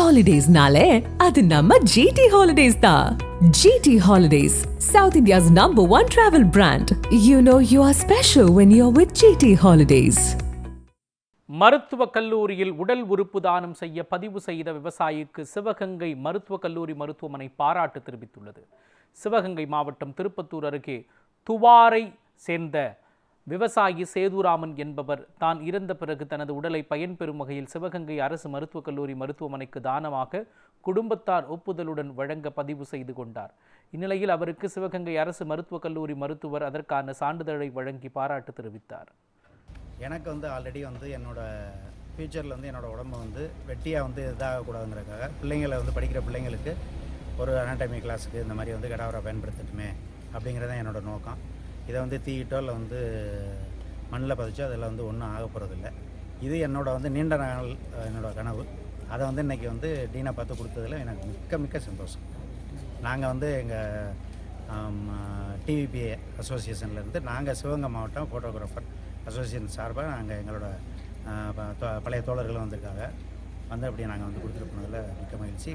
Holidays-nale, adu namma GT Holidays da. GT Holidays, South India's #1 travel brand. You know you are special when you're with GT Holidays. மருத்துவக் கல்லூரியில் உடல் உறுப்பு தானம் செய்ய பதிவு செய்த விவசாயிக்கு சிவகங்கை மருத்துவக் கல்லூரி மருத்துவமனை பாராட்டு தெரிவித்துள்ளது. சிவகங்கை மாவட்டம் திருப்பத்தூர் அருகே துவாரை சேர்ந்த விவசாயி சேதுராமன் என்பவர் தான் இறந்த பிறகு தனது உடலை பயன்பெறும் வகையில் சிவகங்கை அரசு மருத்துவக் கல்லூரி மருத்துவமனைக்கு தானமாக குடும்பத்தார் ஒப்புதலுடன் வழங்க பதிவு செய்து கொண்டார். இந்நிலையில் அவருக்கு சிவகங்கை அரசு மருத்துவக் கல்லூரி மருத்துவர் அதற்கான சான்றிதழை வழங்கி பாராட்டு தெரிவித்தார். எனக்கு ஆல்ரெடி என்னோட ஃப்யூச்சரில் என்னோட உடம்பு வெட்டியாக இதாகக்கூடாதுங்கிறதுக்காக பிள்ளைங்களை படிக்கிற பிள்ளைங்களுக்கு ஒரு அனாட்டமி கிளாஸுக்கு இந்த மாதிரி கடாவரை பயன்படுத்தட்டுமே அப்படிங்கிறதான் என்னோட நோக்கம். இதை தீயிட்டோ இல்லை மண்ணில் பதிச்சோ அதில் ஒன்றும் ஆக போகிறதில்ல. இது என்னோட நீண்ட நாள் என்னோட கனவு. அதை இன்றைக்கி டீனை பார்த்து கொடுத்ததில் எனக்கு மிக்க மிக்க சந்தோஷம். நாங்கள் எங்கள் டிவிபிஏ அசோசியேஷன்லேருந்து நாங்கள் சிவகங்கை மாவட்டம் ஃபோட்டோகிராஃபர் அசோசியேஷன் சார்பாக நாங்கள் எங்களோட பழைய தோழர்களும் வந்திருக்காங்க. அப்படி நாங்கள் கொடுத்துட்டு போனதில் மிக்க மகிழ்ச்சி.